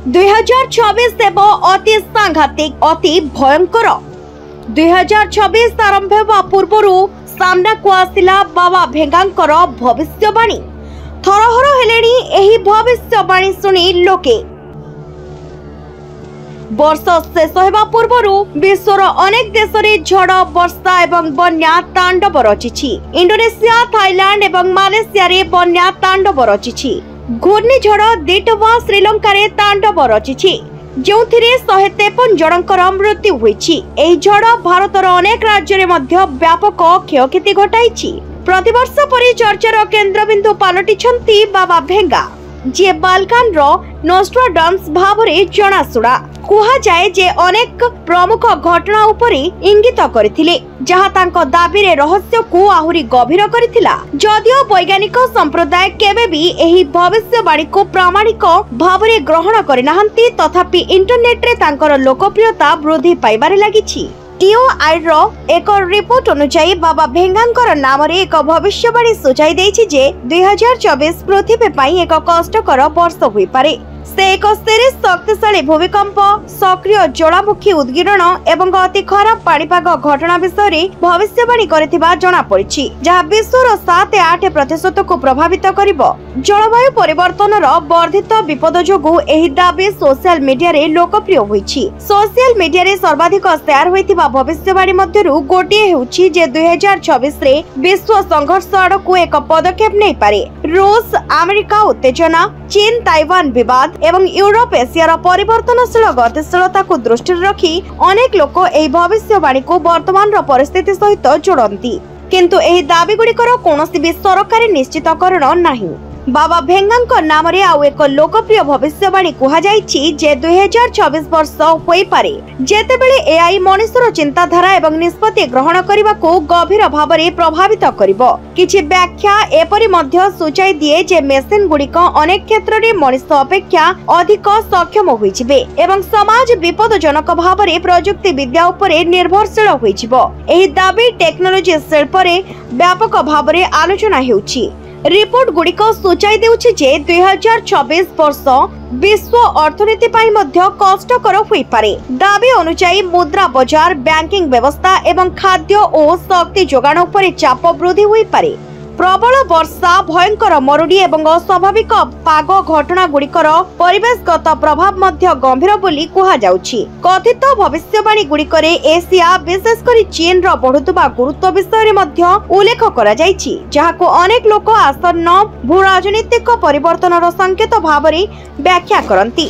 2024 देव अति सांघातिक अति भयंकर 2024 आरंभ होगा पूर्व सामना को आसिला बाबा भेंगांकर भविष्यवाणी। थरहर हेलेनी एही भविष्यवाणी सुनी लोके। वर्ष शेष होगा पूर्व विश्वर अनेक देश में झड़ वर्षा एवं बन्या तांडव रचिछि। इंडोनेशिया, थाईलैंड एवं मालेशिया रे बन्या तांडव रचिछि। घूर्णिझड़ दिटवा श्रीलंका रे तांडव रचिछि, जोथिरे 153 जनकर मृत्यु होईछि। एही झड़ भारतर अनेक राज्य रे मध्य व्यापक क्षयक्षति घटाइछि। प्रतिवर्ष परि चर्चार केन्द्रबिंदु पालटिछन्ति बाबा भेंगा, जे बाल्कान रो नोस्ट्राडाम्स भावरे जनाशुना। कुहा जाए जे अनेक प्रमुख घटना उपरे इंगित करथिले, जहा तांको दाबी रे रहस्य को आहुरी गभीर करथिला। जदियो वैज्ञानिक संप्रदाय केबे भी एही भविष्यवाणी को प्रामाणिक भावरे ग्रहण करिनाहंती, तथापि इंटरनेट रे तांकर लोकप्रियता वृद्धि पाइबारे लागिछि। टीओआई रो एक रिपोर्ट अनुसार बाबा भेंगांकर नाम रे एक भविष्यवाणी सुझाई देछि जे 2024 पृथ्वी पई एक कष्टकर वर्ष होई पारे। से एक सीरीज शक्तिशाली भूमिकंप, सक्रिय ज्वालामुखी उद्गीरण एवं अति खराब पाणीपाग घटना विषय भविष्यवाणी करथिबा जणा पड़िछि, जहा विश्वर 7-8% को प्रभावित करिवो। जलवायु परिवर्तन वर्धित विपद जोगु एही दाबी सोशल मीडिया रे लोकप्रिय होईछि। सोशल मीडिया रे सर्वाधिक शेयर होइथिबा भविष्यवाणी मध्यरु गोटिए हेउछि जे 2026 रे विश्व संघर्ष आडकु एक पदक्षेप नै पारे। रूस अमेरिका उत्तेजना, चीन ताइवान विवाद एवं यूरोप एशियार परिवर्तनशील गतिशीलता को दृष्टि रखी अनेक लोक एही भविष्यवाणी को वर्तमान परिस्थिति सहित जोड़ती, किंतु एही दाबी गुड़िकर कौनसी भी सरकारी निश्चितकरण नहीं। बाबा भेंगांकर नाम रे आउ एक लोकप्रिय भविष्यवाणी कुहा जाइछि जे 2026 वर्ष होई पारे, जेतेबेले एआई मनुष्यर चिंताधारा एवं निष्पत्ति ग्रहण करिबा को गभीर भाबरे प्रभावित करिवो। किछि व्याख्या एपरि मध्य सूचाई दिए जे मेसिन गुड़िक अनेक क्षेत्र रे मनुष्य अपेक्षा अधिक सक्षम होई जिवे एवं समाज विपदजनक भाबरे प्रयुक्ति विद्या उपरे निर्भरशील होई जिवो। एही दाबी टेक्नोलॉजी शिल्प रे व्यापक भाबरे आलोचना हेउछि। रिपोर्ट गुड़िक सूचाई देउछि जे 2026 वर्ष विश्व अर्थनीति पाई मध्य कष्टकर होई पारे। दाबी अनुसार मुद्रा बाजार, बैंकिंग व्यवस्था एवं खाद्य और शक्ति जोगाण उपरे चाप वृद्धि होई पारे। प्रबल वर्षा, भयंकर मरुड़ी एवं अस्वाभाविक पाग घटना गुड़िकर परिवेशगत प्रभाव मध्य गंभीर बोली कुहा जाउछि। कथित भविष्यवाणी गुड़िकरे एशिया विशेषकर चीन रो बढ़ुतबा गुरुत्व विषय रे मध्य उल्लेख करा जाइछि, जहाको अनेक लोक आसन्न भू राजनीतिक परिवर्तनर संकेत भावरे व्याख्या करंती।